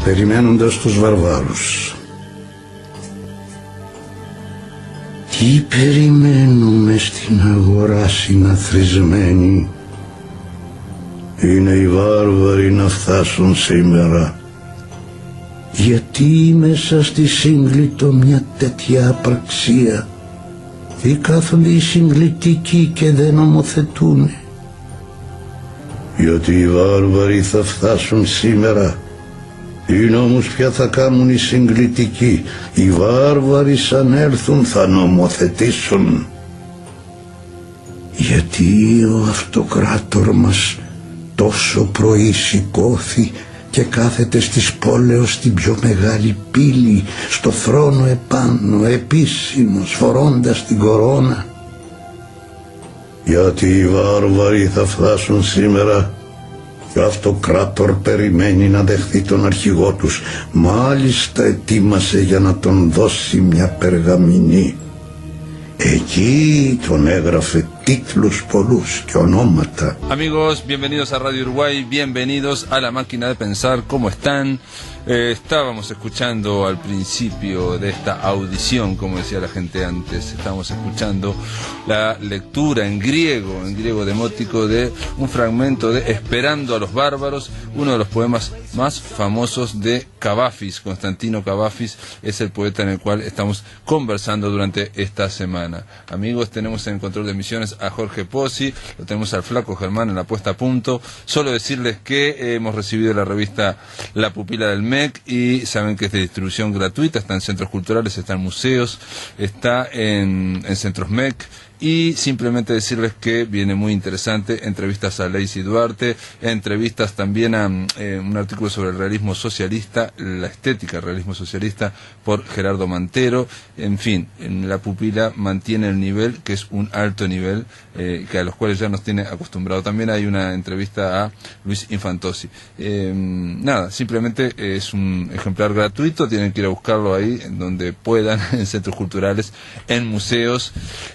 περιμένοντας τους βαρβάρους. Τι περιμένουμε στην αγορά συναθρισμένη? Είναι οι βάρβαροι να φτάσουν σήμερα. Γιατί μέσα στη σύγκλιτο μια τέτοια απραξία? Ή κάθονται οι συγκλητικοί και δεν νομοθετούν? Γιατί οι βάρβαροι θα φτάσουν σήμερα. Είναι όμως πια θα κάνουν οι συγκλητικοί? Οι βάρβαροι σαν έρθουν θα νομοθετήσουν. Γιατί ο αυτοκράτορ μας τόσο πρωί σηκώθη και κάθεται στις πόλεως στην πιο μεγάλη πύλη, στο θρόνο επάνω, επίσημος, φορώντας την κορώνα? Γιατί οι βάρβαροι θα φτάσουν σήμερα και ο αυτοκράτορ περιμένει να δεχθεί τον αρχηγό τους. Μάλιστα ετοίμασε για να τον δώσει μια περγαμηνή. Εκεί τον έγραφε títulos πολλούς και ονόματα. Amigos, bienvenidos a Radio Uruguay, bienvenidos a la máquina de pensar. ¿Cómo están? Estábamos escuchando al principio de esta audición, como decía la gente antes, estábamos escuchando la lectura en griego demótico de un fragmento de Esperando a los bárbaros, uno de los poemas más famosos de Kavafis. Constantino Kavafis es el poeta en el cual estamos conversando durante esta semana. Amigos, tenemos en el control de emisiones a Jorge Pozzi, lo tenemos al Flaco Germán en la puesta a punto. Solo decirles que hemos recibido la revista La Pupila del MEC y saben que es de distribución gratuita, está en centros culturales, está en museos, está en centros MEC. Y simplemente decirles que viene muy interesante, entrevistas a Lacey Duarte, entrevistas también a un artículo sobre el realismo socialista, la estética del realismo socialista por Gerardo Mantero. En fin, en La Pupila mantiene el nivel, que es un alto nivel, que a los cuales ya nos tiene acostumbrado. También hay una entrevista a Luis Infantosi. Nada, simplemente es un ejemplar gratuito, tienen que ir a buscarlo ahí en donde puedan, en centros culturales, en museos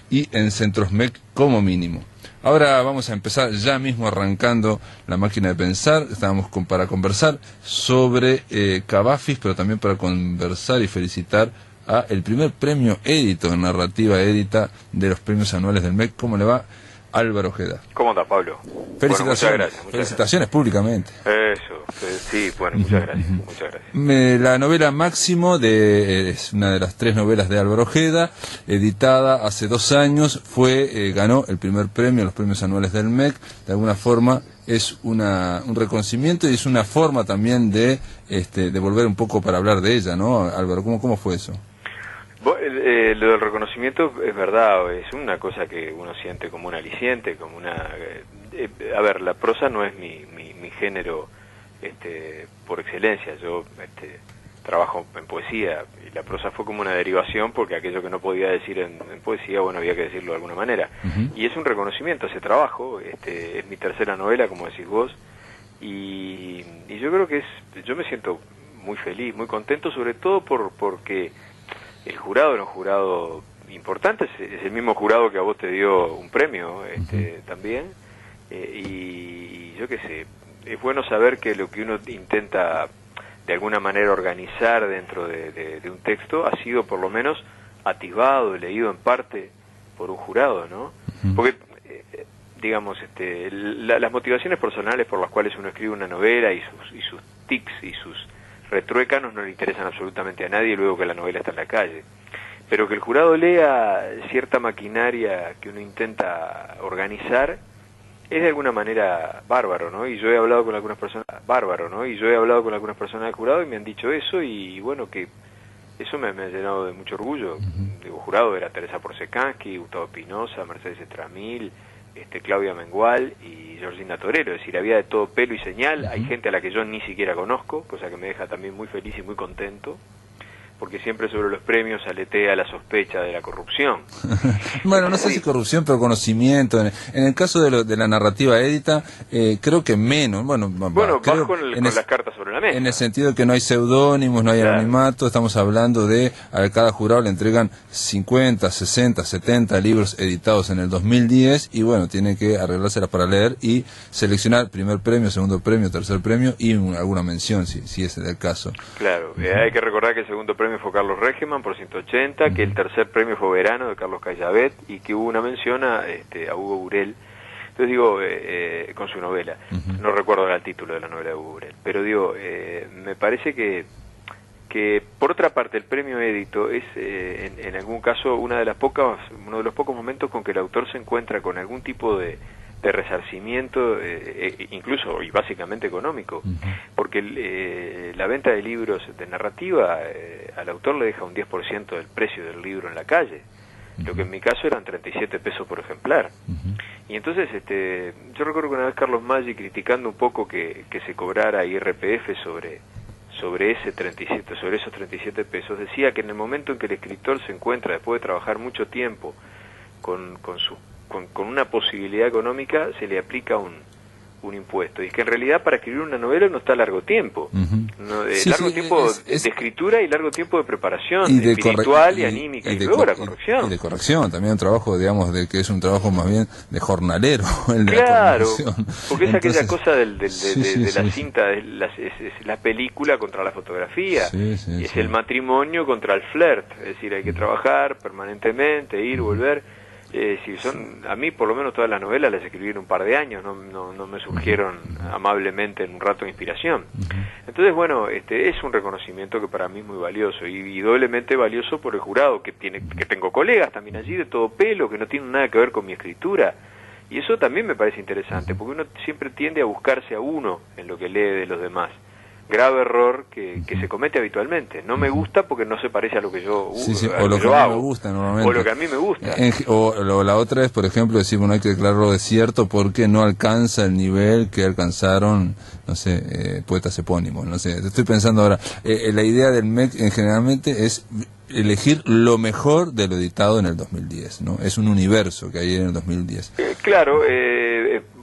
y en centros MEC como mínimo. Ahora vamos a empezar ya mismo arrancando la máquina de pensar. Estábamos para conversar sobre Kavafis, pero también para conversar y felicitar a el primer premio Édito en narrativa édita de los premios anuales del MEC. ¿Cómo le va? Álvaro Ojeda. ¿Cómo anda, Pablo? Felicitaciones, bueno, muchas gracias. Felicitaciones públicamente. Eso, sí, bueno, muchas gracias, muchas gracias. La novela Máximo es una de las 3 novelas de Álvaro Ojeda, editada hace 2 años, ganó el primer premio, los premios anuales del MEC. De alguna forma es un reconocimiento y es una forma también de volver un poco para hablar de ella, ¿no, Álvaro? ¿Cómo fue eso? Lo del reconocimiento es verdad, es una cosa que uno siente como un aliciente, como una... a ver, la prosa no es mi género por excelencia. Yo trabajo en poesía y la prosa fue como una derivación porque aquello que no podía decir en poesía, bueno, había que decirlo de alguna manera. Y es un reconocimiento a ese trabajo, es mi tercera novela, como decís vos, y yo creo que yo me siento muy feliz, muy contento, sobre todo porque el jurado era un jurado importante, es el mismo jurado que a vos te dio un premio también, y yo qué sé, es bueno saber que lo que uno intenta de alguna manera organizar dentro de un texto ha sido por lo menos atisbado, leído en parte por un jurado, ¿no? Porque, digamos, las motivaciones personales por las cuales uno escribe una novela y sus tics y sus retruécanos no le interesan absolutamente a nadie luego que la novela está en la calle. Pero que el jurado lea cierta maquinaria que uno intenta organizar es de alguna manera bárbaro, ¿no? Y yo he hablado con algunas personas del jurado y me han dicho eso, y bueno, que eso me ha llenado de mucho orgullo. Digo, jurado era Teresa Porcekansky, Gustavo Espinosa, Mercedes Estramil, Claudia Mengual y Georgina Torero, es decir, había de todo pelo y señal. Hay gente a la que yo ni siquiera conozco, cosa que me deja también muy feliz y muy contento, porque siempre sobre los premios aletea la sospecha de la corrupción. Bueno, no sé si corrupción, pero conocimiento. En el caso de la narrativa édita, creo que menos. Bueno, vas con las cartas sobre la mesa. En el sentido de que no hay seudónimos, no hay anonimato, estamos hablando de a cada jurado le entregan 50, 60, 70 libros editados en el 2010 y bueno, tiene que arreglárselas para leer y seleccionar primer premio, segundo premio, tercer premio y alguna mención, si es el caso. Claro, hay que recordar que el segundo premio fue Carlos Regeman por 180, que el tercer premio fue Verano de Carlos Cayabet y que hubo una mención a Hugo Burel. Entonces digo, con su novela, no recuerdo el título de la novela de Hugo Burel, pero digo, me parece que por otra parte el premio Édito es en algún caso uno de los pocos momentos con que el autor se encuentra con algún tipo de resarcimiento, incluso y básicamente económico, porque la venta de libros de narrativa al autor le deja un 10% del precio del libro en la calle, lo que en mi caso eran 37 pesos por ejemplar. Y entonces yo recuerdo que una vez Carlos Maggi, criticando un poco que se cobrara IRPF sobre esos 37 pesos, decía que en el momento en que el escritor se encuentra, después de trabajar mucho tiempo con una posibilidad económica, se le aplica un impuesto. Y es que en realidad para escribir una novela no está largo tiempo. Largo tiempo de escritura y largo tiempo de preparación y espiritual y anímica. Y luego la corrección. Y de corrección, también un trabajo, digamos, que es un trabajo más bien de jornalero. El de claro, la corrección. Porque es aquella cosa de la cinta, es la película contra la fotografía. Es el matrimonio contra el flirt. Es decir, hay que trabajar permanentemente, ir, volver. A mí por lo menos todas las novelas las escribí en un par de años, no me surgieron amablemente en un rato de inspiración. Entonces, bueno, es un reconocimiento que para mí es muy valioso y doblemente valioso por el jurado, que tengo colegas también allí de todo pelo, que no tienen nada que ver con mi escritura. Y eso también me parece interesante, porque uno siempre tiende a buscarse a uno en lo que lee de los demás. Grave error que se comete habitualmente. No me gusta porque no se parece a lo que yo o lo que a mí me gusta normalmente. O lo que a mí me gusta. La otra es, por ejemplo, decir, bueno, hay que declararlo desierto porque no alcanza el nivel que alcanzaron, no sé, poetas epónimos, no sé. Estoy pensando ahora, la idea del MEC generalmente es elegir lo mejor de lo editado en el 2010, ¿no? Es un universo que hay en el 2010. Claro,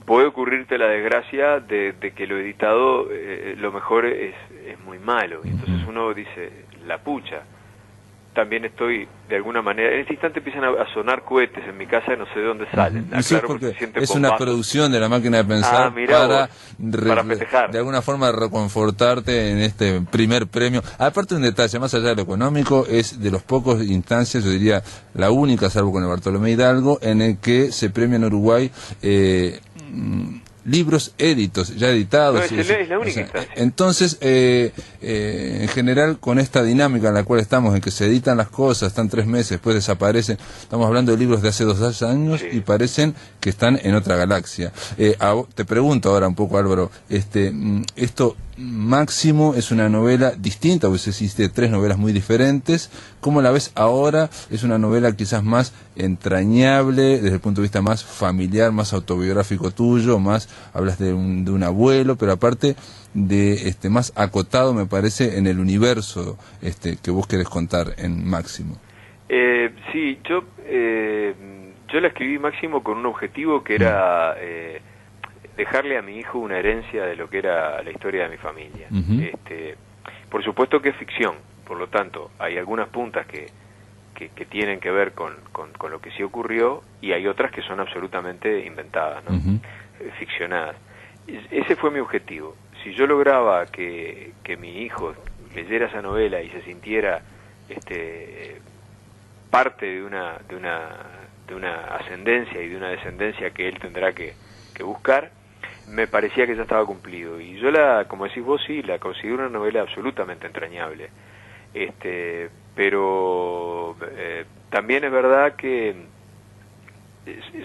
puede ocurrirte la desgracia de que lo editado, lo mejor es muy malo. Y entonces uno dice, la pucha. También estoy, de alguna manera, en este instante empiezan a sonar cohetes en mi casa y no sé de dónde salen. Sí, claro, porque es una producción de La Máquina de Pensar para festejar. De alguna forma reconfortarte en este primer premio. Aparte, un detalle, más allá de lo económico, es de los pocos instancias, yo diría la única, salvo con el Bartolomé Hidalgo, en el que se premia en Uruguay libros ya editados. No, es la única instancia. Entonces, en general, con esta dinámica en la cual estamos, en que se editan las cosas, están 3 meses, después desaparecen, estamos hablando de libros de hace 2 años y parecen que están en otra galaxia. Te pregunto ahora un poco, Álvaro, esto Máximo es una novela distinta, pues existe 3 novelas muy diferentes. ¿Cómo la ves ahora? Es una novela quizás más entrañable, desde el punto de vista más familiar, más autobiográfico tuyo, más hablas de un abuelo, pero aparte de más acotado, me parece, en el universo que vos querés contar en Máximo. Sí, yo la escribí Máximo con un objetivo que era dejarle a mi hijo una herencia de lo que era la historia de mi familia. Por supuesto que es ficción, por lo tanto, hay algunas puntas que tienen que ver con lo que sí ocurrió y hay otras que son absolutamente inventadas, ¿no? Ficcionadas. Ese fue mi objetivo. Si yo lograba que mi hijo leyera esa novela y se sintiera parte de una ascendencia y de una descendencia que él tendrá que buscar, me parecía que ya estaba cumplido. Y yo como decís vos, sí, la considero una novela absolutamente entrañable. Pero también es verdad que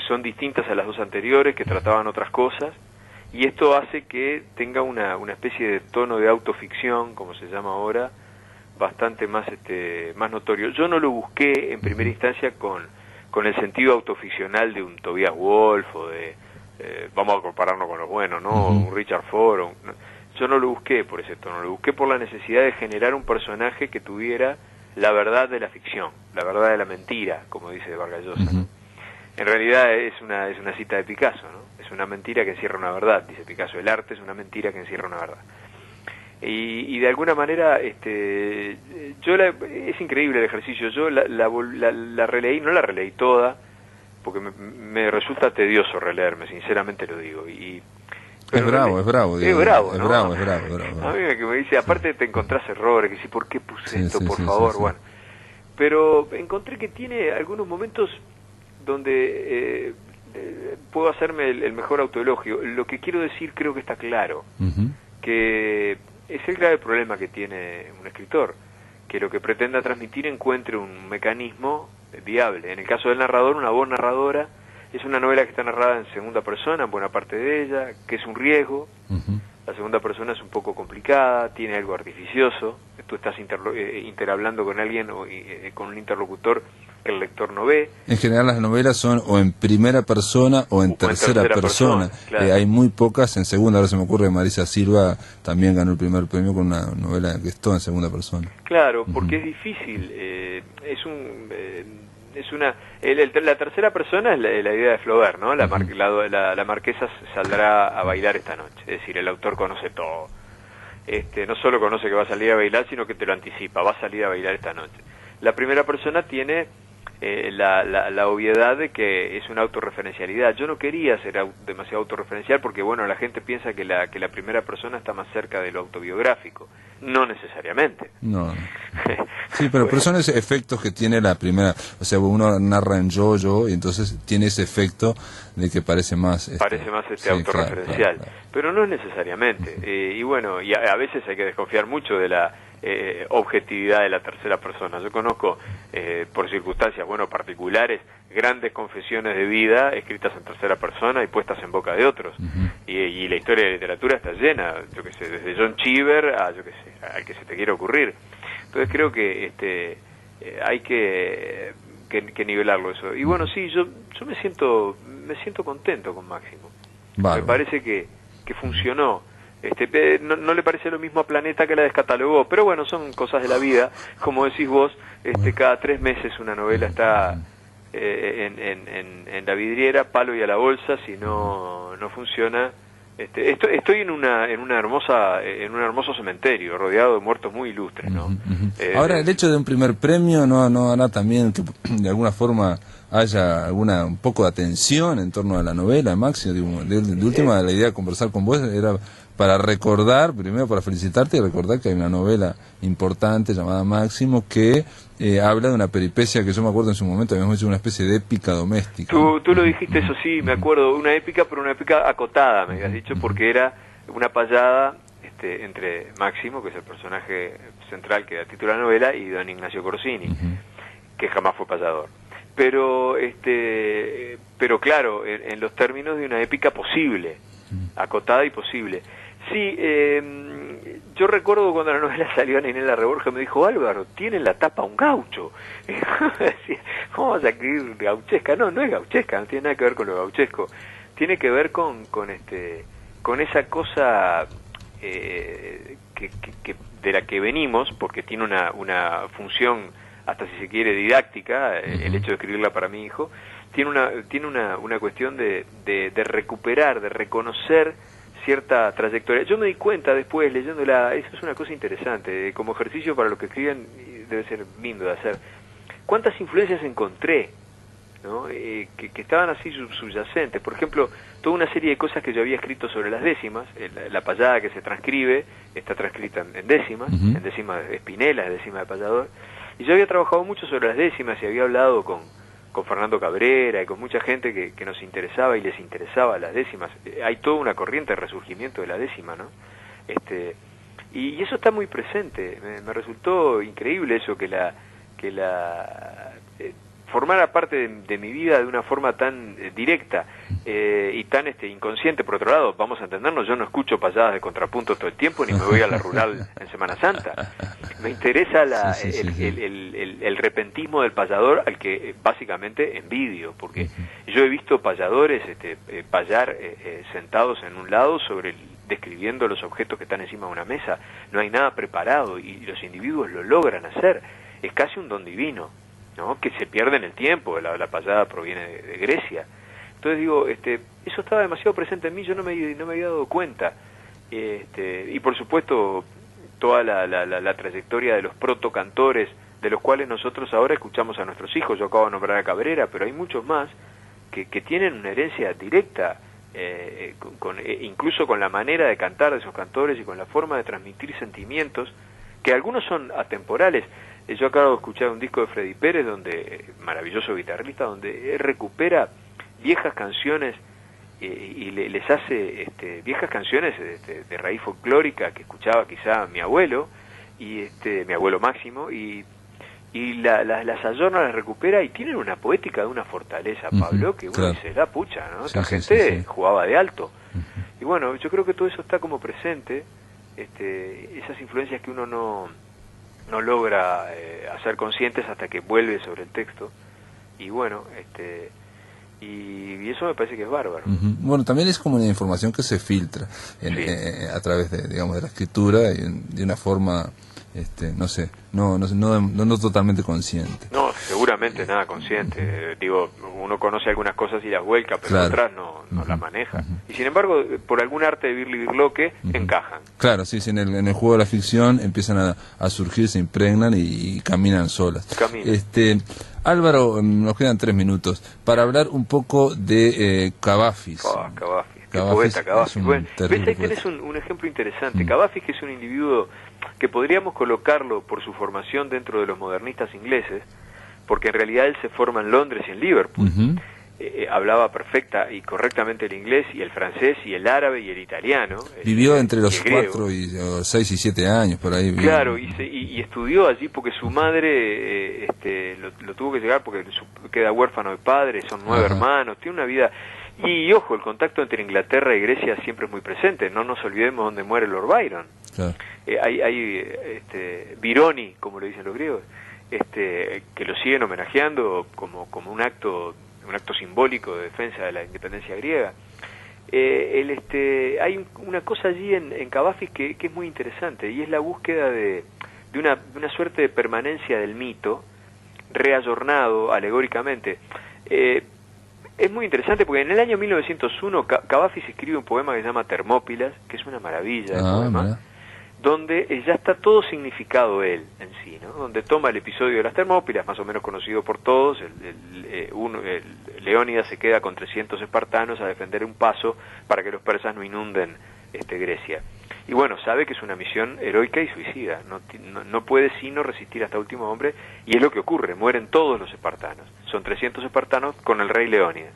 son distintas a las 2 anteriores, que trataban otras cosas, y esto hace que tenga una especie de tono de autoficción, como se llama ahora, bastante más notorio. Yo no lo busqué en primera instancia con el sentido autoficcional de un Tobias Wolff o de vamos a compararnos con los buenos, ¿no? Un Richard Ford. Yo no lo busqué por ese tono, lo busqué por la necesidad de generar un personaje que tuviera la verdad de la ficción, la verdad de la mentira, como dice Vargas Llosa, ¿no? En realidad es una cita de Picasso, ¿no? Es una mentira que encierra una verdad, dice Picasso. El arte es una mentira que encierra una verdad. Y de alguna manera, es increíble el ejercicio. Yo la releí, no la releí toda, porque me resulta tedioso releerme, sinceramente lo digo. Es bravo. Es bravo. A mí me dice, aparte te encontrás errores, que si, ¿por qué puse esto, por sí, favor? Sí. Bueno, pero encontré que tiene algunos momentos donde puedo hacerme el mejor autoelogio. Lo que quiero decir creo que está claro, que es el grave problema que tiene un escritor, que lo que pretenda transmitir encuentre un mecanismo viable. En el caso del narrador, una voz narradora, es una novela que está narrada en segunda persona, en buena parte de ella, que es un riesgo. La segunda persona es un poco complicada, tiene algo artificioso. Tú estás interhablando con alguien o con un interlocutor que el lector no ve. En general las novelas son o en primera persona o en tercera persona. Claro. Hay muy pocas en segunda. Ahora se me ocurre que Marisa Silva también ganó el primer premio con una novela que es toda en segunda persona. Claro, porque es difícil. La tercera persona es la idea de Flaubert, ¿no? La marquesa saldrá a bailar esta noche. Es decir, el autor conoce todo. No solo conoce que va a salir a bailar, sino que te lo anticipa. Va a salir a bailar esta noche. La primera persona tiene la obviedad de que es una autorreferencialidad. Yo no quería ser demasiado autorreferencial porque, bueno, la gente piensa que la primera persona está más cerca de lo autobiográfico. No necesariamente. No. Sí, pero son esos efectos que tiene la primera. O sea, uno narra en yo, y entonces tiene ese efecto de que parece más... sí, autorreferencial. Claro. Pero no es necesariamente. Y bueno, y a veces hay que desconfiar mucho de la objetividad de la tercera persona. Yo conozco, por circunstancias, particulares, grandes confesiones de vida escritas en tercera persona y puestas en boca de otros. Y la historia de la literatura está llena, yo qué sé, desde John Cheever a, yo qué sé, al que se te quiera ocurrir. Entonces creo que hay que nivelarlo eso. Y bueno, sí, yo me siento contento con Máximo. Vale. Me parece que funcionó. No le parece lo mismo a Planeta, que la descatalogó, pero bueno, son cosas de la vida. Como decís vos, cada 3 meses una novela está en la vidriera, palo y a la bolsa. Si no funciona, estoy en un hermoso cementerio rodeado de muertos muy ilustres, ¿no? Ahora, el hecho de un primer premio no hará también que de alguna forma haya un poco de atención en torno a la novela, Máximo. De última, la idea de conversar con vos era para recordar, primero para felicitarte y recordar que hay una novela importante llamada Máximo que habla de una peripecia que yo me acuerdo en su momento habíamos hecho una especie de épica doméstica. Tú lo dijiste, eso sí, me acuerdo, una épica, pero una épica acotada, me habías dicho, porque era una payada entre Máximo, que es el personaje central que da título a la novela, y don Ignacio Corsini, que jamás fue payador. Pero claro, en los términos de una épica posible, acotada y posible. Sí, yo recuerdo cuando la novela salió, Ana Inés Larreborja me dijo: Álvaro, tiene en la tapa un gaucho. Decía, ¿cómo vas a escribir gauchesca? No es gauchesca, no tiene nada que ver con lo gauchesco. Tiene que ver con esa cosa que de la que venimos, porque tiene una función, hasta si se quiere, didáctica, el hecho de escribirla para mi hijo. Tiene una cuestión de recuperar, de reconocer cierta trayectoria. Yo me di cuenta después leyéndola, eso es una cosa interesante, como ejercicio para los que escriben, debe ser lindo de hacer. ¿Cuántas influencias encontré, ¿no? Que estaban así subyacentes? Por ejemplo, toda una serie de cosas que yo había escrito sobre las décimas, la payada que se transcribe, está transcrita en décimas, en décimas de Spinella, en décimas de payador, y yo había trabajado mucho sobre las décimas y había hablado con Fernando Cabrera y con mucha gente que nos interesaba y les interesaba las décimas. Hay toda una corriente de resurgimiento de la décima, ¿no? Y eso está muy presente. Me resultó increíble eso, que formara parte de mi vida de una forma tan directa y tan inconsciente. Por otro lado, vamos a entendernos, yo no escucho payadas de contrapunto todo el tiempo, ni me voy a la rural en Semana Santa. Me interesa el repentismo del payador, al que básicamente envidio, porque yo he visto payadores payar sentados en un lado describiendo los objetos que están encima de una mesa. No hay nada preparado y los individuos lo logran hacer. es casi un don divino, ¿no? Que se pierde en el tiempo. La payada proviene de Grecia. Entonces digo, eso estaba demasiado presente en mí, yo no me había dado cuenta. Y por supuesto toda la trayectoria de los protocantores, de los cuales nosotros ahora escuchamos a nuestros hijos. Yo acabo de nombrar a Cabrera, pero hay muchos más que tienen una herencia directa, incluso con la manera de cantar de esos cantores y con la forma de transmitir sentimientos, que algunos son atemporales. Yo acabo de escuchar un disco de Freddy Pérez, maravilloso guitarrista, donde él recupera viejas canciones y les hace viejas canciones de raíz folclórica que escuchaba quizá mi abuelo, y mi abuelo Máximo, y las ayorna, las recupera, y tienen una poética de una fortaleza, Pablo, que uno dice, la pucha, ¿no? Esta gente jugaba de alto. Y bueno, yo creo que todo eso está como presente, esas influencias que uno no logra hacer conscientes hasta que vuelve sobre el texto. Y bueno, y eso me parece que es bárbaro. Bueno, también es como una información que se filtra a través de, digamos, de la escritura, y de una forma, no sé, no totalmente consciente. No, seguramente nada consciente. Digo, uno conoce algunas cosas y las vuelca, pero otras no las maneja. Y sin embargo, por algún arte de birlibirloque, encajan. Claro, sí, en el juego de la ficción empiezan a surgir, se impregnan y caminan solas. Álvaro, nos quedan 3 minutos para hablar un poco de Cavafis. Cavafis, qué poeta Cavafis. Bueno, ves, ahí tenés un ejemplo interesante. Cavafis, que es un individuo que podríamos colocarlo por su formación dentro de los modernistas ingleses, porque en realidad él se forma en Londres y en Liverpool. Hablaba perfecta y correctamente el inglés y el francés y el árabe y el italiano. Vivió entre los 6 y 7 años por ahí. Claro, y estudió allí porque su madre lo tuvo que llegar porque queda huérfano de padre, son 9 hermanos, tiene una vida. Y ojo, el contacto entre Inglaterra y Grecia siempre es muy presente, no nos olvidemos dónde muere Lord Byron. Claro. Hay Bironi, como lo dicen los griegos, que lo siguen homenajeando como un acto simbólico de defensa de la independencia griega. Hay una cosa allí en Cavafis que es muy interesante, y es la búsqueda de una suerte de permanencia del mito, reayornado alegóricamente. Es muy interesante porque en el año 1901 Cavafis escribe un poema que se llama Termópilas, que es una maravilla de poema, donde ya está todo significado él en sí, ¿no? Donde toma el episodio de las Termópilas, más o menos conocido por todos. Leónidas se queda con 300 espartanos a defender un paso para que los persas no inunden Grecia. Y bueno, sabe que es una misión heroica y suicida, no puede sino resistir hasta último hombre, y es lo que ocurre, mueren todos los espartanos. Son 300 espartanos con el rey Leónidas.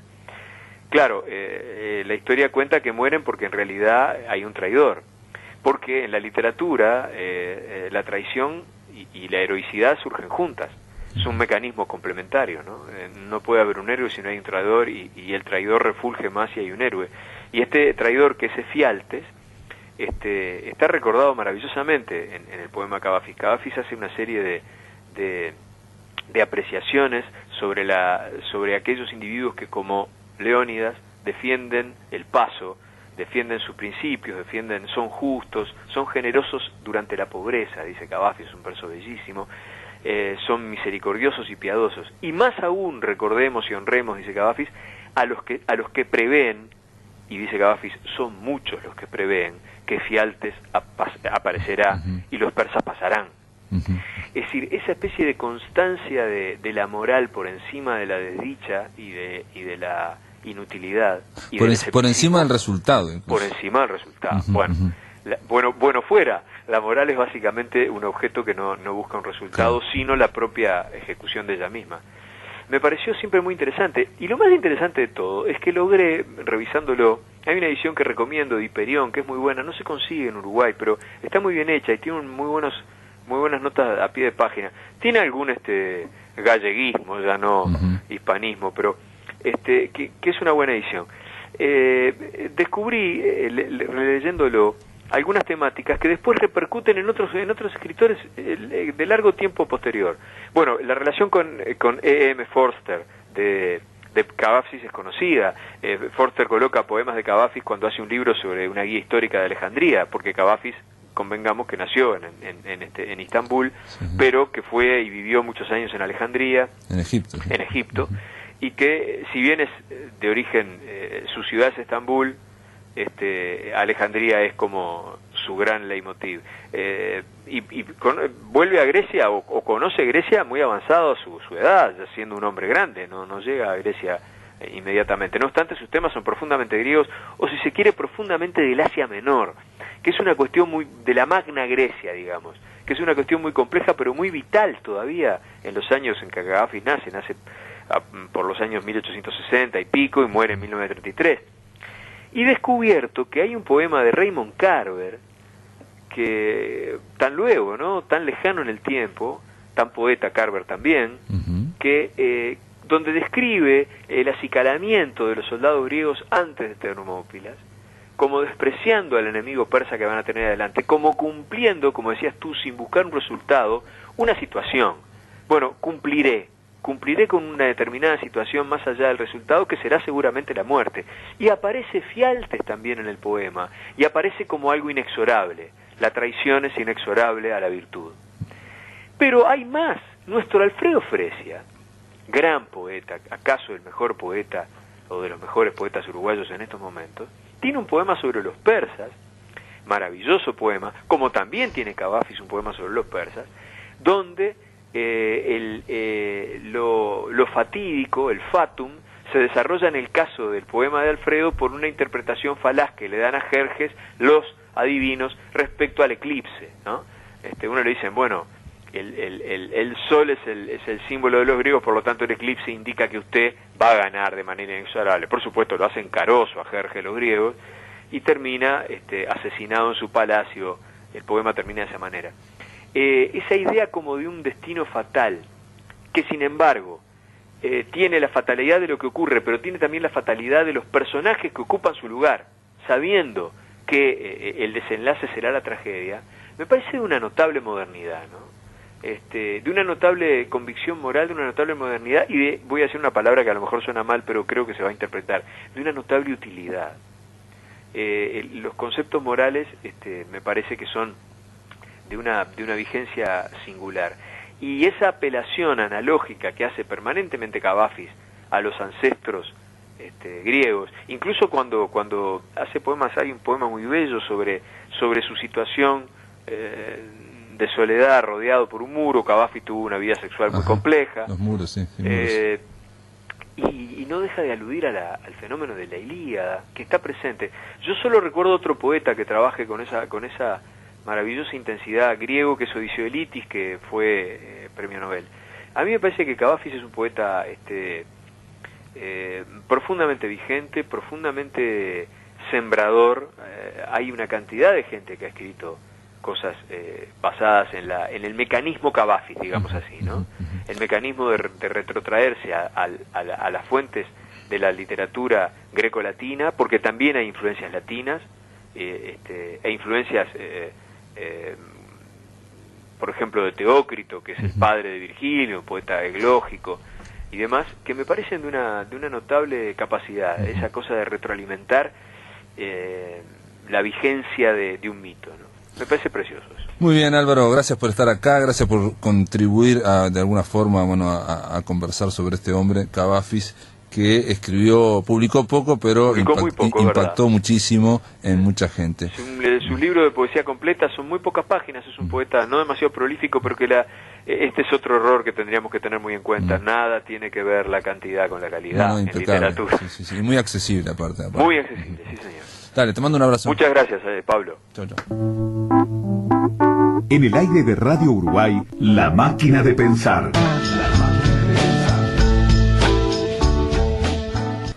Claro, la historia cuenta que mueren porque en realidad hay un traidor, porque en la literatura la traición y la heroicidad surgen juntas. Es un mecanismo complementario, ¿no? No puede haber un héroe si no hay un traidor, y el traidor refulge más si hay un héroe. Y este traidor, que es Efialtes, está recordado maravillosamente en el poema Cavafis. Cavafis hace una serie de apreciaciones sobre aquellos individuos que, como Leónidas, defienden el paso, defienden sus principios, son justos, son generosos durante la pobreza, dice Cavafis, es un verso bellísimo. Son misericordiosos y piadosos, y más aún recordemos y honremos, dice Cavafis, a los que prevén, y dice Cavafis, son muchos los que prevén que Efialtes aparecerá y los persas pasarán. Es decir, esa especie de constancia de la moral por encima de la desdicha y de la inutilidad, y por encima del resultado, incluso. Por encima del resultado. Bueno fuera, la moral es básicamente un objeto que no busca un resultado, sino la propia ejecución de ella misma. Me pareció siempre muy interesante, y lo más interesante de todo es que logré, revisándolo, hay una edición que recomiendo de Hiperión, que es muy buena, no se consigue en Uruguay, pero está muy bien hecha y tiene muy buenas notas a pie de página. Tiene algún galleguismo, ya no hispanismo, pero que es una buena edición. Descubrí, releyéndolo, algunas temáticas que después repercuten en otros escritores de largo tiempo posterior. Bueno, la relación con E.M. Forster de Cavafis es conocida. Forster coloca poemas de Cavafis cuando hace un libro sobre una guía histórica de Alejandría, porque Cavafis convengamos que nació en Istambul, pero que fue y vivió muchos años en Alejandría, en Egipto, y que si bien es de origen, su ciudad es Estambul, Alejandría es como su gran leitmotiv, vuelve a Grecia o conoce Grecia muy avanzado a su edad, ya siendo un hombre grande, no llega a Grecia inmediatamente. No obstante, sus temas son profundamente griegos, o si se quiere, profundamente del Asia Menor, que es una cuestión muy de la Magna Grecia, digamos, que es una cuestión muy compleja, pero muy vital todavía en los años en que Cavafis nace por los años 1860 y pico, y muere en 1933. Y descubierto que hay un poema de Raymond Carver, que tan luego, ¿no?, tan lejano en el tiempo, tan poeta Carver también, que donde describe el acicalamiento de los soldados griegos antes de Termópilas, como despreciando al enemigo persa que van a tener adelante, como cumpliendo, como decías tú, sin buscar un resultado, una situación. Bueno, cumpliré con una determinada situación más allá del resultado, que será seguramente la muerte. Y aparece Fialtes también en el poema, y aparece como algo inexorable. La traición es inexorable a la virtud. Pero hay más. Nuestro Alfredo Fresia, gran poeta, acaso el mejor poeta o de los mejores poetas uruguayos en estos momentos, tiene un poema sobre los persas, maravilloso poema, como también tiene Cavafis un poema sobre los persas, donde lo fatídico, el fatum, se desarrolla en el caso del poema de Alfredo por una interpretación falaz que le dan a Jerjes los adivinos respecto al eclipse, ¿no? Uno le dicen, bueno, el sol es el símbolo de los griegos, por lo tanto el eclipse indica que usted va a ganar de manera inexorable. Por supuesto lo hacen carozo a Jerjes los griegos, y termina asesinado en su palacio. El poema termina de esa manera. Esa idea como de un destino fatal, que sin embargo tiene la fatalidad de lo que ocurre, pero tiene también la fatalidad de los personajes que ocupan su lugar, sabiendo que el desenlace será la tragedia, me parece de una notable modernidad, ¿no? De una notable convicción moral, de una notable modernidad, y voy a decir una palabra que a lo mejor suena mal, pero creo que se va a interpretar, de una notable utilidad. Los conceptos morales me parece que son de una vigencia singular, y esa apelación analógica que hace permanentemente Cavafis a los ancestros griegos, incluso cuando hace poemas, hay un poema muy bello sobre su situación de soledad, rodeado por un muro. Cavafis tuvo una vida sexual muy compleja, los muros, sí, muros. Y no deja de aludir al fenómeno de la Ilíada, que está presente. Yo solo recuerdo otro poeta que trabaje con esa maravillosa intensidad, griego, que es Odiseo Elitis, que fue premio Nobel. A mí me parece que Cavafis es un poeta profundamente vigente, profundamente sembrador. Hay una cantidad de gente que ha escrito cosas basadas en el mecanismo Cavafis, digamos así, ¿no? El mecanismo de retrotraerse a las fuentes de la literatura greco-latina, porque también hay influencias latinas, e influencias por ejemplo de Teócrito, que es el padre de Virgilio, un poeta eglógico y demás, que me parecen de una notable capacidad, esa cosa de retroalimentar la vigencia de un mito, ¿no? Me parece precioso eso. Muy bien, Álvaro, gracias por estar acá, gracias por contribuir de alguna forma, a conversar sobre este hombre, Cavafis, que publicó poco, pero impactó muchísimo en mucha gente. Su libro de poesía completa son muy pocas páginas, es un poeta no demasiado prolífico, pero que este es otro error que tendríamos que tener muy en cuenta. Nada tiene que ver la cantidad con la calidad en literatura. Sí, y muy accesible aparte. Muy accesible, sí señor. Dale, te mando un abrazo. Muchas gracias, Pablo. Chau. En el aire de Radio Uruguay, La Máquina de Pensar.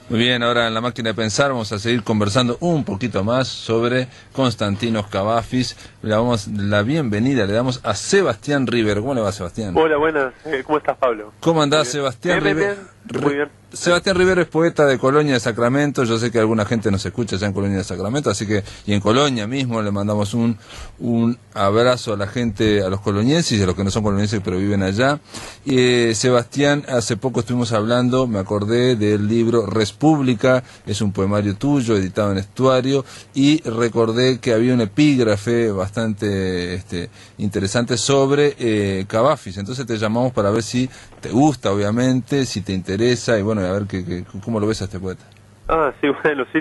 Muy bien, ahora en La Máquina de Pensar vamos a seguir conversando un poquito más sobre Konstantinos Cavafis. Le damos la bienvenida, le damos a Sebastián Rivero. ¿Cómo le va, Sebastián? Hola, buenas. ¿Cómo estás, Pablo? ¿Cómo andás, Sebastián Rivero? Muy bien. Sebastián Rivero es poeta de Colonia de Sacramento. Yo sé que alguna gente nos escucha ya en Colonia de Sacramento, así que, y en Colonia mismo le mandamos un abrazo a la gente, a los colonienses y a los que no son colonienses pero viven allá. Sebastián, hace poco estuvimos hablando, me acordé del libro Respública, es un poemario tuyo editado en Estuario, y recordé que había un epígrafe bastante interesante sobre Cavafis. Entonces te llamamos para ver si te gusta, obviamente, si te interesa, y bueno, a ver cómo lo ves a este poeta. Sí, bueno, sí,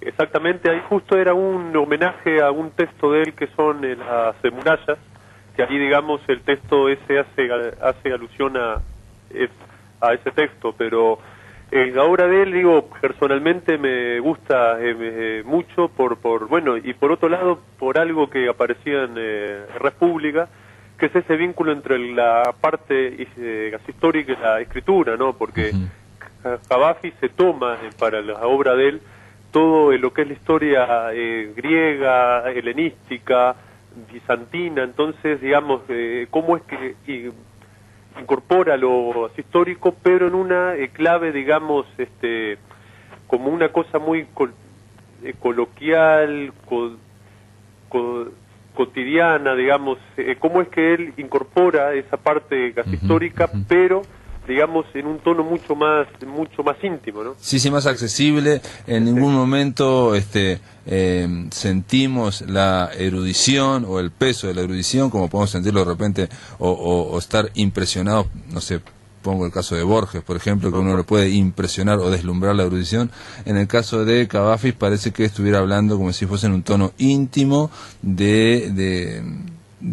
exactamente. Ahí justo era un homenaje a un texto de él que son las murallas, que ahí, digamos, el texto ese hace alusión a ese texto, pero la obra de él, digo, personalmente me gusta mucho bueno, y por otro lado, por algo que aparecía en República, que es ese vínculo entre la parte histórica y la escritura, ¿no? Porque Cavafis se toma para la obra de él todo lo que es la historia griega, helenística, bizantina. Entonces, digamos, cómo es que incorpora lo histórico, pero en una clave, digamos, como una cosa muy coloquial, cotidiana, digamos, cómo es que él incorpora esa parte casi histórica, pero digamos en un tono mucho más íntimo, ¿no? Sí, más accesible. En ningún momento sentimos la erudición o el peso de la erudición, como podemos sentirlo de repente, o estar impresionados, no sé. Pongo el caso de Borges, por ejemplo, que uno le puede impresionar o deslumbrar la erudición. En el caso de Cavafis parece que estuviera hablando como si fuese en un tono íntimo de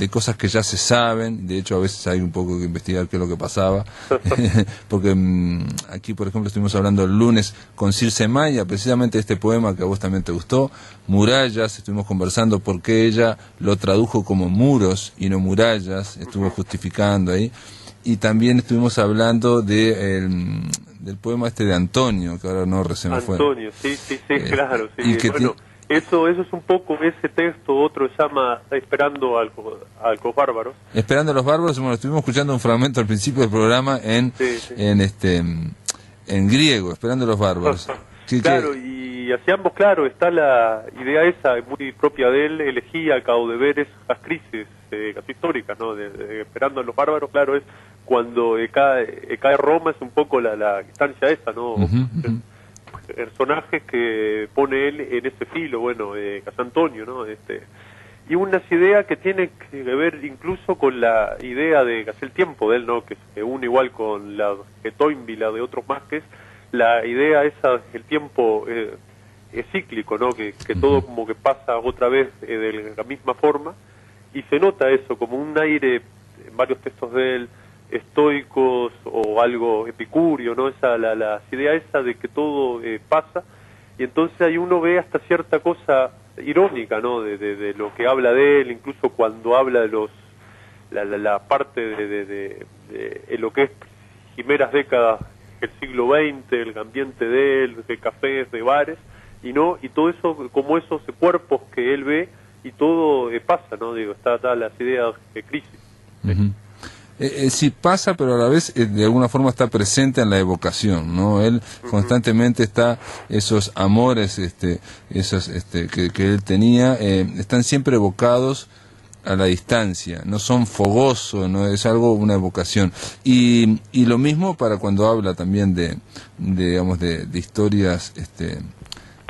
cosas que ya se saben. De hecho, a veces hay un poco que investigar qué es lo que pasaba. Porque aquí, por ejemplo, estuvimos hablando el lunes con Circe Maya, precisamente este poema que a vos también te gustó, Murallas. Estuvimos conversando por qué ella lo tradujo como muros y no murallas, estuvo justificando ahí. Y también estuvimos hablando del poema de Antonio, que ahora no se me fue. Antonio, sí, claro. Sí. Bueno, eso es un poco ese texto. Otro se llama Esperando a los bárbaros. Esperando a los bárbaros. Bueno, estuvimos escuchando un fragmento al principio del programa en griego, Esperando a los bárbaros. Claro, y hacia ambos, claro, está la idea esa muy propia de él, elegía caudeveres las crisis casi históricas, ¿no? Esperando a los bárbaros, claro, es cuando cae Roma, es un poco la instancia esa, ¿no? Personajes que pone él en ese filo, bueno, Casa Antonio, ¿no? Y unas ideas que tienen que ver incluso con la idea de casi el tiempo de él, ¿no? Que se une igual con la de Toynbee, la de otros más, que es la idea esa, el tiempo es cíclico, ¿no? Que todo como que pasa otra vez de la misma forma, y se nota eso como un aire en varios textos de él, estoicos o algo epicurio, ¿no? La idea esa de que todo pasa, y entonces ahí uno ve hasta cierta cosa irónica, ¿no? De lo que habla de él, incluso cuando habla de la parte de lo que es primeras décadas del siglo XX, el ambiente de él, de cafés, de bares, y todo eso, como esos cuerpos que él ve, y todo pasa, ¿no? Digo, está las ideas de crisis. Sí pasa, pero a la vez de alguna forma está presente en la evocación, ¿no? Él constantemente está, esos amores que él tenía, están siempre evocados a la distancia, no son fogosos, no es algo, una evocación. Y lo mismo para cuando habla también de historias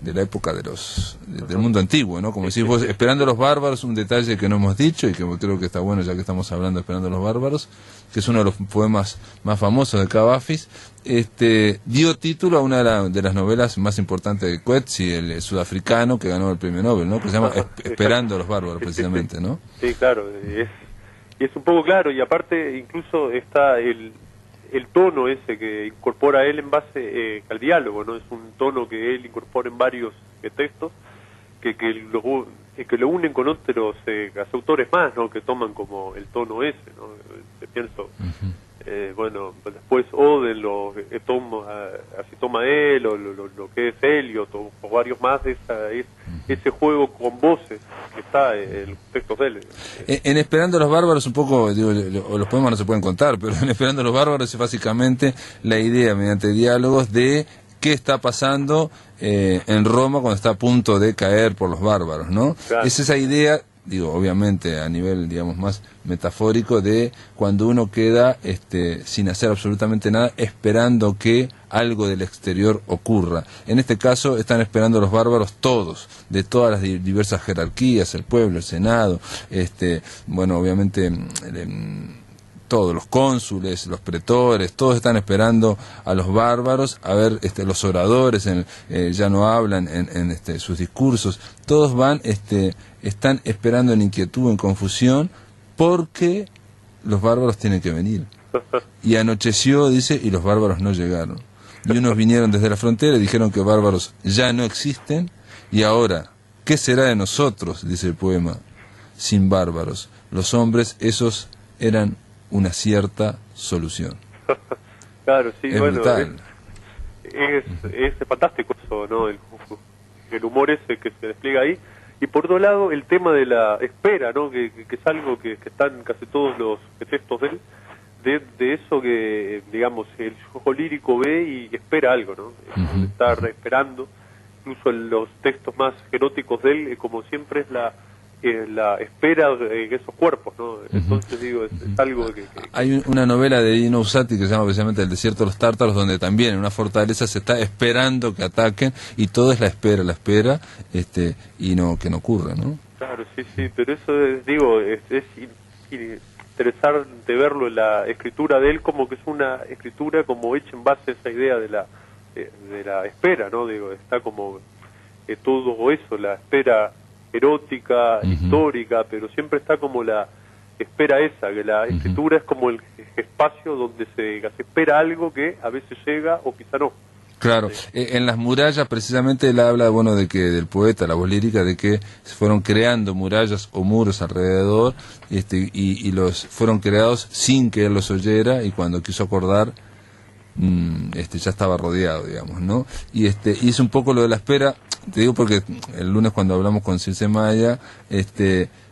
de la época del mundo antiguo, ¿no? Como decís vos, Esperando a los bárbaros, un detalle que no hemos dicho y que creo que está bueno ya que estamos hablando de Esperando a los bárbaros, que es uno de los poemas más famosos de Cavafis, dio título a una de las novelas más importantes de Coetzee, el sudafricano que ganó el premio Nobel, ¿no? Que se llama Esperando a los bárbaros, precisamente, ¿no? Sí, claro, es un poco claro, y aparte incluso está el tono ese que incorpora él en base al diálogo, ¿no? Es un tono que él incorpora en varios textos que lo unen con otros autores más, ¿no? Que toman como el tono ese, ¿no? Pienso, bueno, después Oden así toma él, o lo que es Eliot, o varios más, esa es ese juego con voces que está en los textos de él. En Esperando a los Bárbaros, un poco, digo, los poemas no se pueden contar, pero en Esperando a los Bárbaros es básicamente la idea, mediante diálogos, de qué está pasando en Roma cuando está a punto de caer por los bárbaros, ¿no? Claro. Es esa idea, digo, obviamente a nivel, digamos, más metafórico, de cuando uno queda sin hacer absolutamente nada, esperando que algo del exterior ocurra. En este caso están esperando los bárbaros todos, de todas las diversas jerarquías, el pueblo, el senado, bueno, obviamente todos los cónsules, los pretores, todos están esperando a los bárbaros, a ver los oradores ya no hablan en sus discursos, todos van, están esperando en inquietud, en confusión, porque los bárbaros tienen que venir. Y anocheció, dice, y los bárbaros no llegaron. Y unos vinieron desde la frontera y dijeron que bárbaros ya no existen, y ahora, ¿qué será de nosotros?, dice el poema, sin bárbaros. Los hombres, esos eran una cierta solución. Claro, sí, Es bueno, brutal. es fantástico eso, ¿no? El humor ese que se despliega ahí. Y por otro lado, el tema de la espera, ¿no? Que es algo que está en casi todos los textos de él, de eso que, digamos, el ojo lírico ve y espera algo, ¿no? Está esperando, incluso en los textos más eróticos de él, como siempre es la espera en esos cuerpos, ¿no? Entonces digo, es algo que... Hay una novela de Dino Usati que se llama precisamente El desierto de los tártaros, donde también en una fortaleza se está esperando que ataquen, y todo es la espera, y no que no ocurra, ¿no? Claro, sí, pero eso es interesante verlo en la escritura de él, como que es una escritura como hecha en base a esa idea de la espera, ¿no? Digo, está como todo eso, la espera erótica, histórica, pero siempre está como la espera esa, que la escritura es como el espacio donde se espera algo que a veces llega o quizá no. Claro, en Las murallas precisamente él habla, bueno, de que del poeta, la voz lírica, de que se fueron creando murallas o muros alrededor, y los fueron creados sin que él los oyera, y cuando quiso acordar, ya estaba rodeado, digamos, ¿no? Y es un poco lo de la espera. Te digo porque el lunes, cuando hablamos con Circe Maya,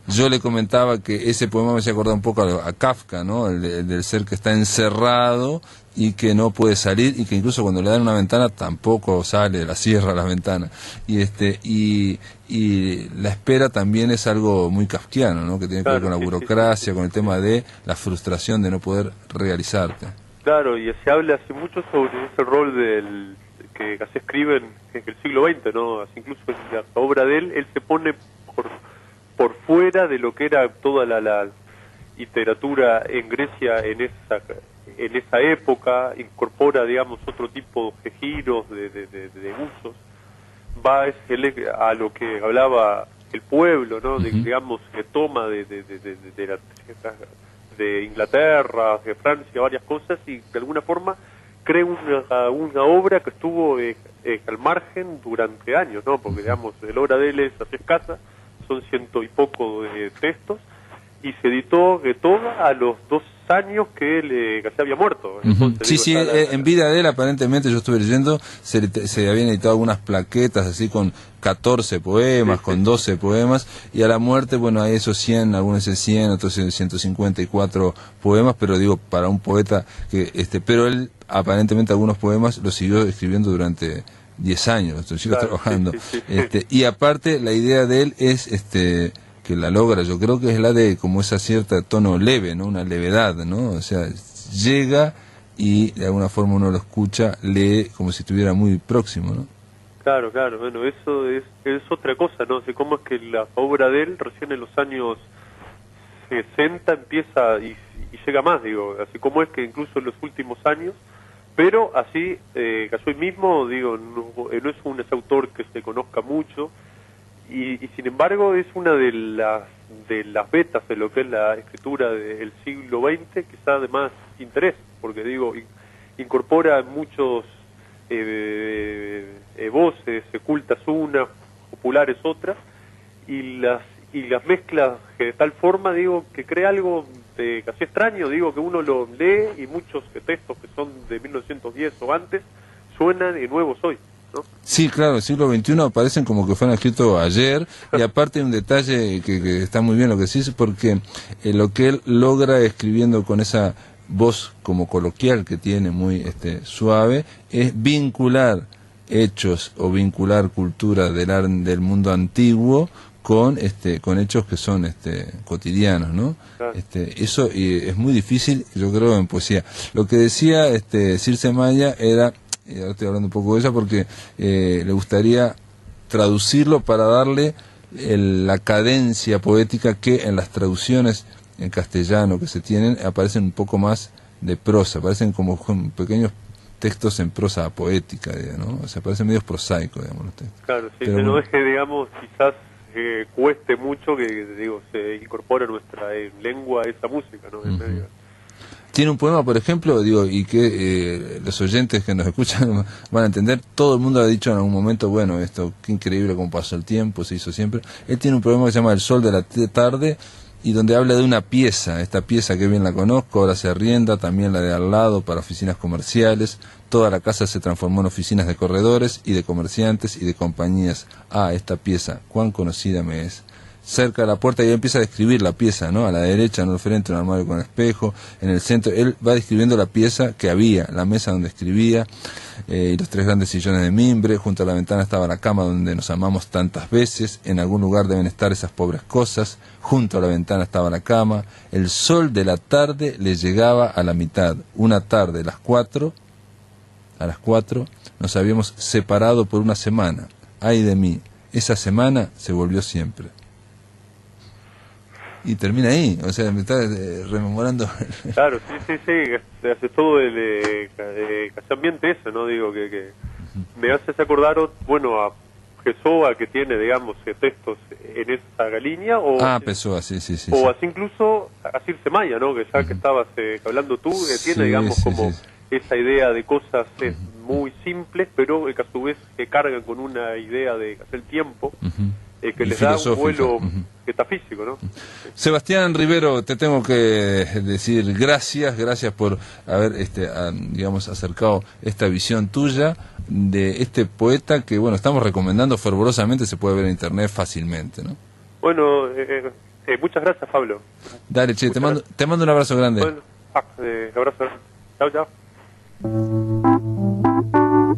yo le comentaba que ese poema me hacía acordar un poco a Kafka, ¿no? El del ser que está encerrado y que no puede salir, y que incluso cuando le dan una ventana tampoco sale, la cierra la ventana. Y la espera también es algo muy kafkiano, ¿no? Que tiene que ver con la burocracia, con el tema de la frustración de no poder realizarte. Claro, y se habla hace mucho sobre ese rol que se escribe en el siglo XX, ¿no? Así, incluso en la obra de él se pone por fuera de lo que era toda la literatura en Grecia en esa época, incorpora, digamos, otro tipo de giros, de usos, va a lo que hablaba el pueblo, ¿no? Digamos, que toma de Inglaterra, de Francia, varias cosas, y de alguna forma crea una obra que estuvo al margen durante años, ¿no? Porque, digamos, la obra de él es así escasa, son 100 y poco de textos, y se editó toda a los 2 años que él casi había muerto. Entonces, Sí, en vida de él, aparentemente, yo estuve leyendo, se habían editado algunas plaquetas así con 14 poemas, con 12 poemas, y a la muerte, bueno, hay esos 100, algunos de 100, otros de 154 poemas, pero digo, para un poeta que, pero él, aparentemente, algunos poemas los siguió escribiendo durante 10 años, siguió trabajando. Sí. Y aparte, la idea de él es, que la logra, yo creo que es la de como esa cierta tono leve, ¿no? Una levedad, ¿no? O sea, llega y de alguna forma uno lo escucha, lee como si estuviera muy próximo, ¿no? Claro, bueno, eso es otra cosa, ¿no? O sea, cómo es que la obra de él recién en los años 60 empieza y llega más, digo, así como es que incluso en los últimos años, pero así, casi hoy mismo, digo, no es un autor que se conozca mucho, y sin embargo es una de las vetas de lo que es la escritura del siglo XX, quizá de más interés, porque digo, incorpora muchos voces ocultas unas, populares otras, y las mezclas de tal forma, digo, que crea algo casi extraño, digo, que uno lo lee y muchos textos que son de 1910 o antes suenan nuevos hoy. ¿no? Sí, claro, el siglo XXI parecen como que fueron escritos ayer, y aparte hay un detalle que está muy bien lo que decís, porque lo que él logra escribiendo con esa voz como coloquial que tiene, muy suave, es vincular hechos o vincular cultura del mundo antiguo con hechos que son cotidianos, ¿no? Claro. Eso es muy difícil, yo creo, en poesía. Lo que decía Circe Maya era, y ahora estoy hablando un poco de ella porque le gustaría traducirlo para darle la cadencia poética que en las traducciones en castellano que se tienen aparecen un poco más de prosa, parecen como pequeños textos en prosa poética, ¿no? O sea, parecen medios prosaicos, digamos, los textos. Claro, sí, Pero que no bueno. es que, digamos, quizás cueste mucho que, digo, se incorpore a nuestra lengua esa música, ¿no? En medio. Tiene un poema, por ejemplo, digo, y que los oyentes que nos escuchan van a entender, todo el mundo ha dicho en algún momento, bueno, esto, qué increíble cómo pasó el tiempo, se hizo siempre. Él tiene un poema que se llama El sol de la tarde, y donde habla de una pieza, esta pieza que bien la conozco, ahora se arrienda, también la de al lado para oficinas comerciales, toda la casa se transformó en oficinas de corredores y de comerciantes y de compañías. Ah, esta pieza, cuán conocida me es. Cerca de la puerta, y él empieza a describir la pieza, ¿no? A la derecha, no al frente, un armario con espejo, en el centro, él va describiendo la pieza que había, la mesa donde escribía, y los 3 grandes sillones de mimbre, junto a la ventana estaba la cama donde nos amamos tantas veces, en algún lugar deben estar esas pobres cosas, junto a la ventana estaba la cama, el sol de la tarde le llegaba a la mitad, una tarde, a las 4 nos habíamos separado por una semana, ay de mí, esa semana se volvió siempre. Y termina ahí, o sea, me está rememorando. Claro, sí, se hace todo el ambiente ese, ¿no? Digo, que me haces acordar, bueno, a Pessoa, que tiene, digamos, textos en esa línea, o Pessoa, sí. O así incluso a Circe Maya, ¿no? Que ya que estabas hablando tú, tiene, digamos, como esa idea de cosas muy simples, pero que a su vez cargan con una idea de hacer tiempo, que les da un vuelo metafísico, ¿no? Sebastián Rivero, te tengo que decir gracias por haber, digamos, acercado esta visión tuya de este poeta que, bueno, estamos recomendando fervorosamente, se puede ver en internet fácilmente, ¿no? Bueno, muchas gracias, Pablo. Dale, che, te mando un abrazo grande. Bueno, abrazo. Chao.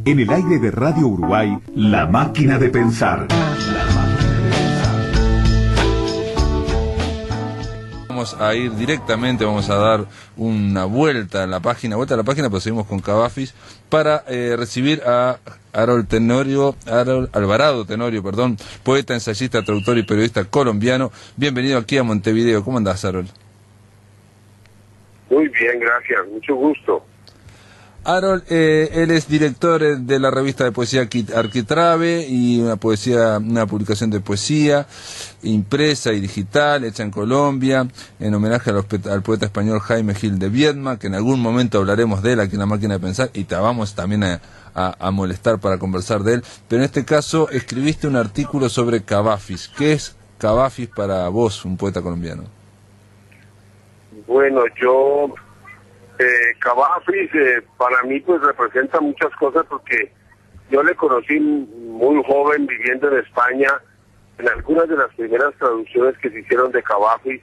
En el aire de Radio Uruguay, La Máquina de Pensar. Vamos a ir directamente, vamos a dar una vuelta a la página, pero seguimos con Cavafis, para recibir a Alvarado Tenorio, poeta, ensayista, traductor y periodista colombiano. Bienvenido aquí a Montevideo. ¿Cómo andás, Harold? Muy bien, gracias, mucho gusto. Harold, él es director de la revista de poesía Arquitrabe, y una publicación de poesía impresa y digital hecha en Colombia en homenaje al poeta español Jaime Gil de Viedma, que en algún momento hablaremos de él aquí en La Máquina de Pensar, y te vamos también a molestar para conversar de él, pero en este caso escribiste un artículo sobre Cavafis. ¿Qué es Cavafis para vos, un poeta colombiano? Bueno, Cavafis para mí pues representa muchas cosas, porque yo le conocí muy joven viviendo en España, en algunas de las primeras traducciones que se hicieron de Cavafis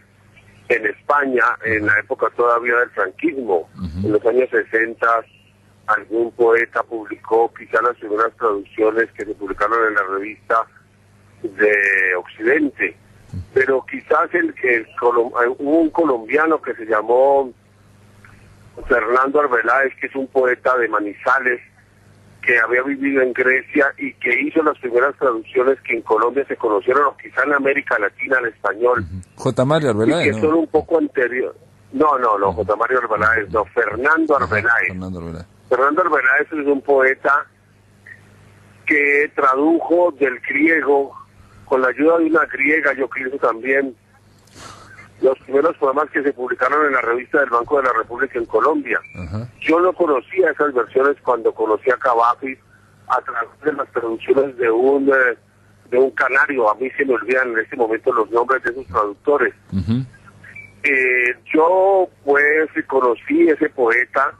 en España, en la época todavía del franquismo, en los años 60, algún poeta publicó quizás las primeras traducciones que se publicaron en la revista de Occidente, pero quizás hubo un colombiano que se llamó Fernando Arbeláez, que es un poeta de Manizales, que había vivido en Grecia y que hizo las primeras traducciones que en Colombia se conocieron, o quizá en América Latina, al español. J. Mario Arbeláez, y que son un poco anterior. No, J. Mario Arbeláez, no, Fernando Arbeláez. Fernando Arbeláez es un poeta que tradujo del griego, con la ayuda de una griega, yo creo también, los primeros poemas que se publicaron en la revista del Banco de la República en Colombia. Yo no conocía esas versiones cuando conocí a Cavafis a través de las traducciones de un canario. A mí se me olvidan en este momento los nombres de esos traductores. Yo pues conocí ese poeta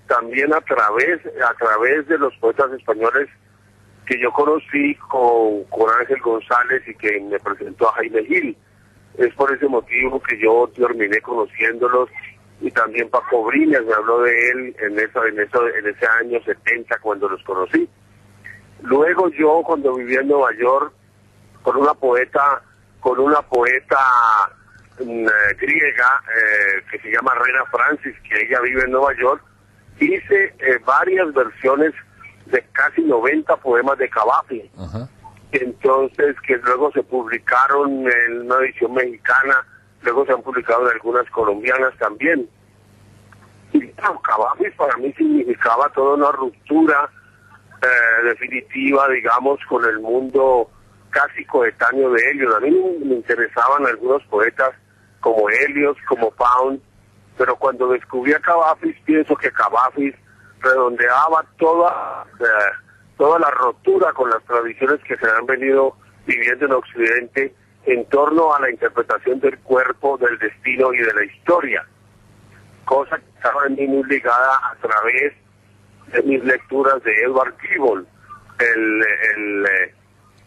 también a través de los poetas españoles que yo conocí con Ángel González y que me presentó a Jaime Gil. Es por ese motivo que yo terminé conociéndolos, y también Paco Briñas me habló de él en ese año 70 cuando los conocí. Luego yo, cuando vivía en Nueva York, con una poeta griega que se llama Rena Francis, que ella vive en Nueva York, hice varias versiones de casi 90 poemas de Cavafis. Entonces, que luego se publicaron en una edición mexicana, luego se han publicado en algunas colombianas también. Y claro, Cavafis para mí significaba toda una ruptura definitiva, digamos, con el mundo casi coetáneo de Helios. A mí me interesaban algunos poetas como Helios, como Pound, pero cuando descubrí a Cavafis, pienso que Cavafis redondeaba toda la rotura con las tradiciones que se han venido viviendo en Occidente en torno a la interpretación del cuerpo, del destino y de la historia, cosa que estaba en mí muy ligada a través de mis lecturas de Edward Gibbon,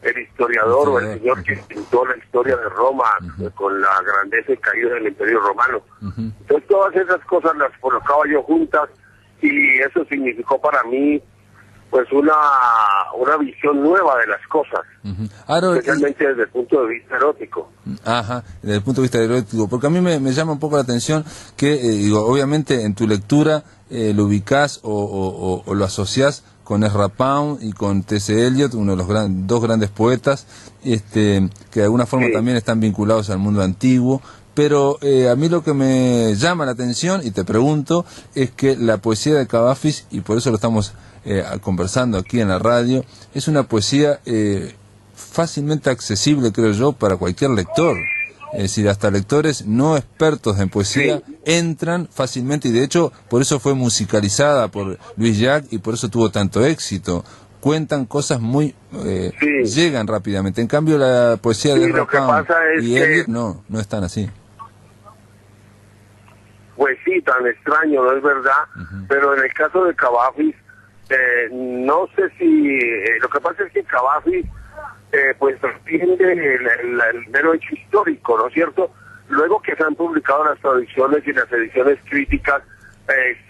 el historiador o el señor que pintó la historia de Roma con la grandeza y caída del Imperio Romano. Entonces todas esas cosas las colocaba yo juntas, y eso significó para mí pues una visión nueva de las cosas, especialmente desde el punto de vista erótico. Desde el punto de vista erótico, porque a mí me llama un poco la atención que, obviamente en tu lectura lo ubicás o lo asociás con Ezra Pound y con T.S. Eliot, uno de los dos grandes poetas, que de alguna forma también están vinculados al mundo antiguo. Pero a mí lo que me llama la atención, y te pregunto, es que la poesía de Cavafis, y por eso lo estamos conversando aquí en la radio, es una poesía fácilmente accesible, creo yo, para cualquier lector. Es decir, hasta lectores no expertos en poesía entran fácilmente, y de hecho por eso fue musicalizada por Luis Llach y por eso tuvo tanto éxito. Cuentan cosas muy... llegan rápidamente. En cambio la poesía de Rapán y Eliot no están así. Pues sí, tan extraño, ¿no es verdad? Pero en el caso de Cavafis, no sé si... lo que pasa es que Cavafis pues trasciende el mero hecho histórico, ¿no es cierto? Luego que se han publicado las traducciones y las ediciones críticas,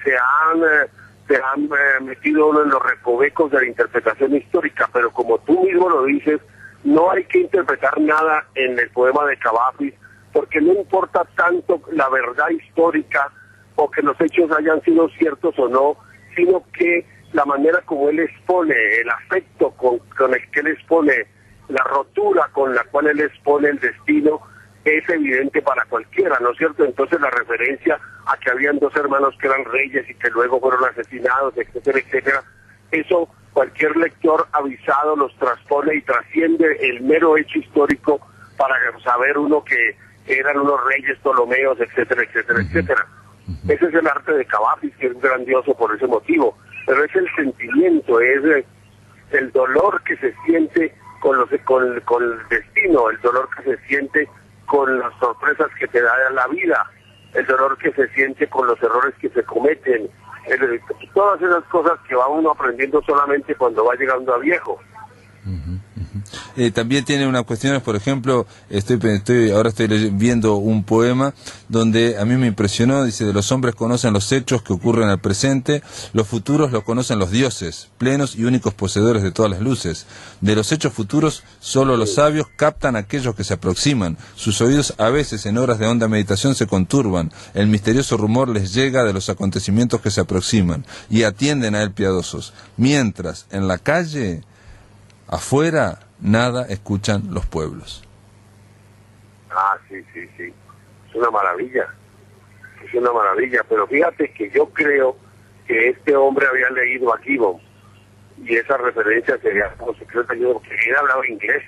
se han metido uno en los recovecos de la interpretación histórica, pero como tú mismo lo dices, no hay que interpretar nada en el poema de Cavafis, porque no importa tanto la verdad histórica o que los hechos hayan sido ciertos o no, sino que la manera como él expone, el afecto con el que él expone, la rotura con la cual él expone el destino, es evidente para cualquiera, ¿no es cierto? Entonces la referencia a que habían dos hermanos que eran reyes y que luego fueron asesinados, etcétera, etcétera, eso cualquier lector avisado los transpone y trasciende el mero hecho histórico para saber uno que eran unos reyes ptolomeos, etcétera, etcétera, etcétera. Ese es el arte de Cavafis, que es grandioso por ese motivo, pero es el sentimiento, es el dolor que se siente con el destino, el dolor que se siente con las sorpresas que te da la vida, el dolor que se siente con los errores que se cometen, todas esas cosas que va uno aprendiendo solamente cuando va llegando a viejo. También tiene unas cuestiones, por ejemplo, ahora estoy viendo un poema donde a mí me impresionó, dice: de los hombres conocen los hechos que ocurren al presente, los futuros los conocen los dioses, plenos y únicos poseedores de todas las luces. De los hechos futuros, solo los sabios captan aquellos que se aproximan, sus oídos a veces en horas de honda meditación se conturban, el misterioso rumor les llega de los acontecimientos que se aproximan, y atienden a él piadosos, mientras en la calle, afuera, nada escuchan los pueblos. Sí. Es una maravilla, pero fíjate que yo creo que este hombre había leído a Gibbon, y esa referencia sería como secreta, porque él hablaba inglés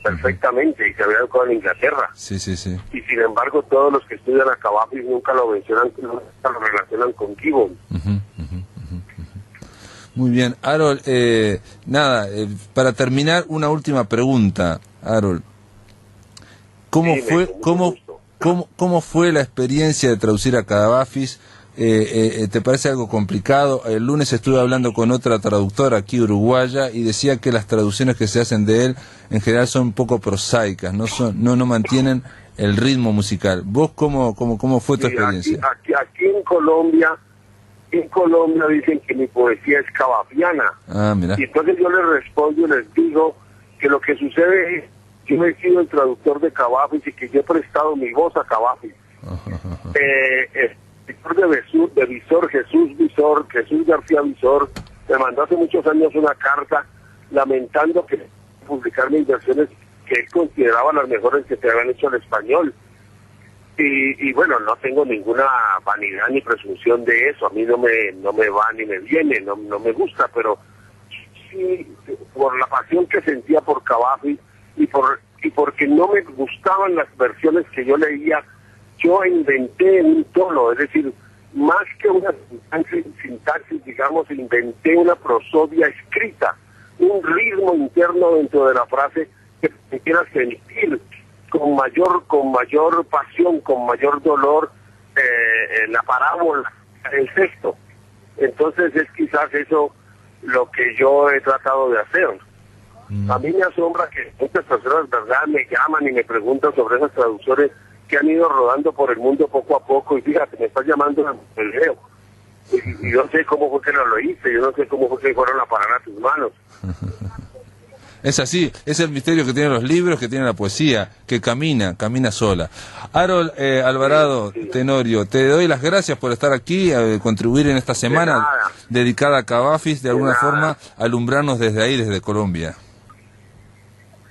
perfectamente y se había educado en Inglaterra. Sí. Y sin embargo todos los que estudian a Cavafis nunca lo mencionan, nunca lo relacionan con Gibbon. Muy bien, Harold, para terminar, una última pregunta, Harold. ¿Cómo fue la experiencia de traducir a Cavafis ¿te parece algo complicado? El lunes estuve hablando con otra traductora aquí uruguaya y decía que las traducciones que se hacen de él en general son un poco prosaicas, no mantienen el ritmo musical. ¿Vos cómo fue tu experiencia? Aquí en Colombia dicen que mi poesía es cavafiana. Ah, mira. Y entonces yo les respondo y les digo que lo que sucede es que yo he sido el traductor de Cavafis y que yo he prestado mi voz a Cavafis. De Visor, Jesús García Visor, me mandó hace muchos años una carta lamentando que publicar mis versiones que él consideraba las mejores que se habían hecho en español. Y bueno, no tengo ninguna vanidad ni presunción de eso, a mí no me va ni me viene, no me gusta, pero sí, por la pasión que sentía por Cavafis y porque no me gustaban las versiones que yo leía, yo inventé un tono, es decir, más que una sintaxis, digamos, inventé una prosodia escrita, un ritmo interno dentro de la frase que me quiera sentir con mayor pasión, con mayor dolor, la parábola, el texto. Entonces es quizás eso lo que yo he tratado de hacer. A mí me asombra que muchas personas, ¿verdad?, me llaman y me preguntan sobre esas traducciones que han ido rodando por el mundo poco a poco, y fíjate, me estás llamando el Leo. Y yo no sé cómo fue que lo hice, yo no sé cómo fue que fueron a parar a tus manos. Es así, es el misterio que tienen los libros, que tiene la poesía, que camina sola. Harold Alvarado Tenorio, te doy las gracias por estar aquí, contribuir en esta semana dedicada a Cavafis, de alguna forma alumbrarnos desde ahí, desde Colombia.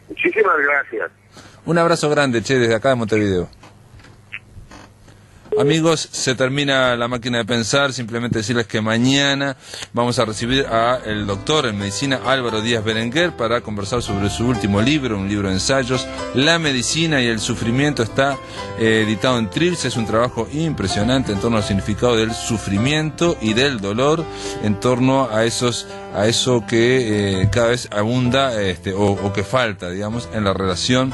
Muchísimas gracias. Un abrazo grande, desde acá de Montevideo. Amigos, se termina La Máquina de Pensar. Simplemente decirles que mañana vamos a recibir a el doctor en medicina Álvaro Díaz Berenguer para conversar sobre su último libro, un libro de ensayos, La medicina y el sufrimiento. Está editado en Trilce, es un trabajo impresionante en torno al significado del sufrimiento y del dolor, en torno a eso que cada vez abunda o que falta, digamos, en la relación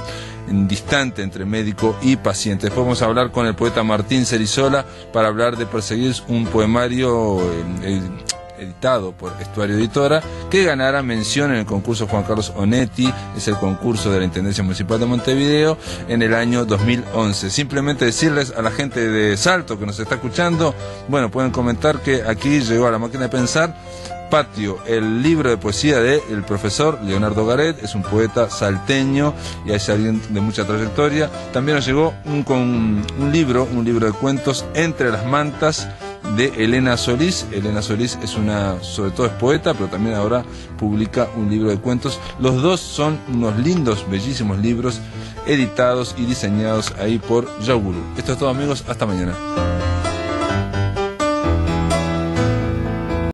distante entre médico y paciente. Después vamos a hablar con el poeta Martín Cerizola para hablar de Perseguir, un poemario editado por Estuario Editora, que ganará mención en el concurso Juan Carlos Onetti, es el concurso de la Intendencia Municipal de Montevideo, en el año 2011. Simplemente decirles a la gente de Salto que nos está escuchando, bueno, pueden comentar que aquí llegó a La Máquina de Pensar Patio, el libro de poesía del profesor Leonardo Garet, es un poeta salteño y es alguien de mucha trayectoria. También nos llegó un libro de cuentos, Entre las mantas, de Elena Solís. Elena Solís sobre todo es poeta, pero también ahora publica un libro de cuentos. Los dos son unos lindos, bellísimos libros editados y diseñados ahí por Yauguru. Esto es todo, amigos, hasta mañana.